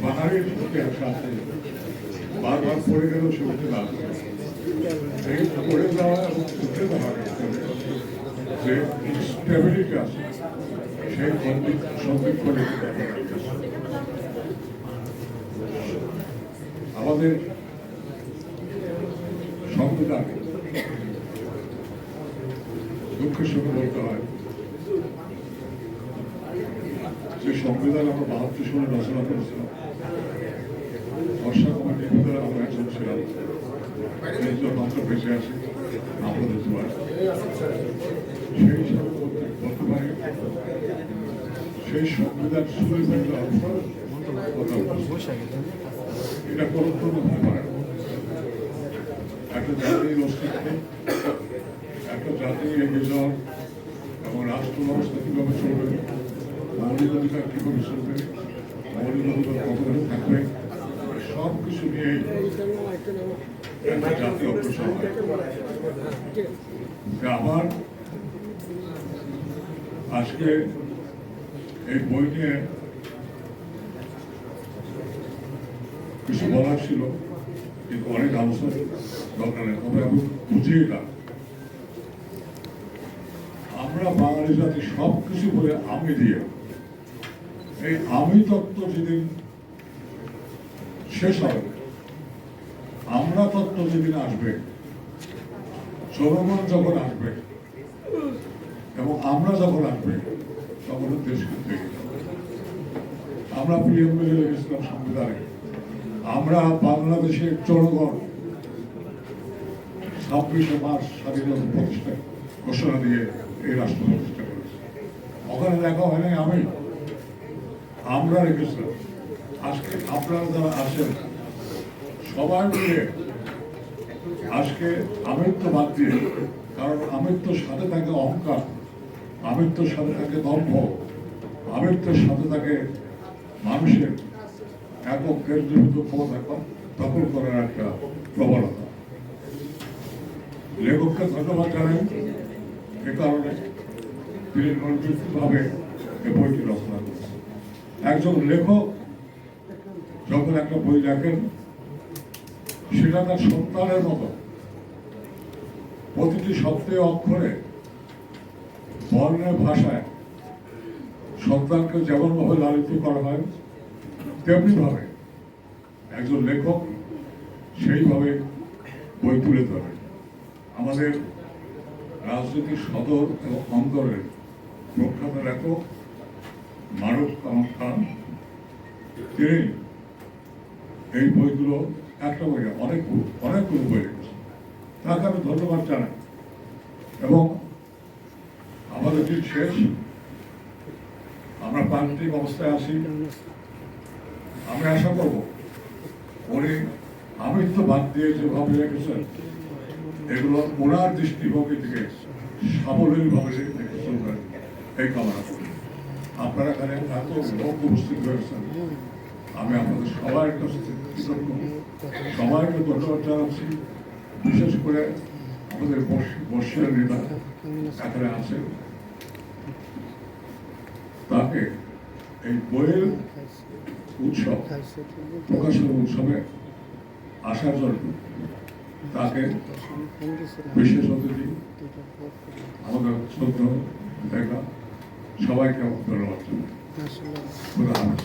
বাঙালির ইতিহাস আছে, বারবার পড়ে গেলেও সে উঠে দাঁড়াবে। এই পড়ে যাওয়া এবং উঠে দাঁড়ার যে স্টেবিলিটি আছে সেই সন্দিক্ষণে আমাদের সংবিধান দুঃখের সঙ্গে বলতে হয় যে সংবিধান আমরা ৭২ সালে রচনা করেছিলাম। বর্ষা কমিটির ভিতরে আমরা একজন ছিলাম, এই জন্য আমরা বেঁচে আছি আমাদের দুয়ার। সেই হিসাবে বলতে পারি সেই সংবিধান শুরু এটা কোনো হতে পারে না। একটা জাতির অস্তিত্ব, একটা জাতির এগিয়ে যাওয়ার এবং রাষ্ট্র ব্যবস্থা কীভাবে চলবে, মৌলিক অধিকার কীভাবে চলবে, মৌলিক অধিকার কতভাবে থাকবে, সব কিছু নিয়ে একটা জাতি অগ্রসর হয়। আমার আজকে এই বই নিয়ে কিছু বলার ছিল, কিন্তু অনেক আলোচনা দরকার নেই। তবে আমি বুঝিয়ে না, আমরা বাঙালি জাতি সব কিছু বলে আমি দিয়ে এই আমি তত্ত্ব যেদিন শেষ হবে, আমরা তত্ত্ব যেদিন আসবে, জনগণ যখন আসবে এবং আমরা যখন আসবে, তখন দেশ কিন্তু আমরা প্রিয়াম্বলে লিখেছিলাম সংবিধানে, আমরা বাংলাদেশের জনগণ ২৬শে মার্চ স্বাধীনতা প্রতিষ্ঠা ঘোষণা দিয়ে এই রাষ্ট্র প্রতিষ্ঠা করেছে। ওখানে লেখা হয় নাই আমরা রেখেছিলাম। আজকে আপনারা যারা আছেন সবাই মিলে আজকে আমিত্ব বাদ দিয়ে, কারণ আমিত্বর সাথে থাকে অহংকার, আমিত্বর সাথে থাকে দম্ভ, আমিত্বের সাথে থাকে মানুষের একক কেন্দ্রীভূত ক্ষমতা দখল করার একটা প্রবণতা। লেখককে ধন্যবাদ জানাই এ কারণে তিনি নির্দিষ্টভাবে এই বইটি রচনা করেছেন। একজন লেখক যখন একটা বই লেখেন, সেটা তার সন্তানের মতো প্রতিটি শব্দে অক্ষরে বর্ণের ভাষায় সন্তানকে যেমনভাবে লালিত করা হয়, তেমনিভাবে একজন লেখক সেইভাবে বই তুলে ধরে। আমাদের রাজনীতির সদর এবং অন্তরের প্রখ্যাত লেখক মারুফ কামাল খান, তিনি এই বইগুলো একটা বই অনেকগুলো বই লিখেছেন। তাকে আমি ধন্যবাদ জানাই। এবং আমাদের দিন শেষ, আমরা প্রান্তিক অবস্থায় আছি। আমি আশা করব উনি আমিত্ব বাদ দিয়ে যেভাবে রেখেছেন, এগুলো ওনার দৃষ্টিভঙ্গি থেকে সাবলীলভাবে রেখে চলবেন, এই কামনা করি। আপনারা এখানে এত লোক উপস্থিত হয়েছেন, আমি আপনাদের সবার কাছে কৃতজ্ঞ, সবাইকে ধন্যবাদ জানাচ্ছি। বিশেষ করে আমাদের বর্ষিয়ার নেতা এখানে আছেন, তাকে এই বইয়ের উৎসব প্রকাশনা উৎসবে আসার জন্য তাকে বিশেষ অতিথি আমাদের শ্রদ্ধা দেখা সবাইকে ধন্যবাদ জানাই।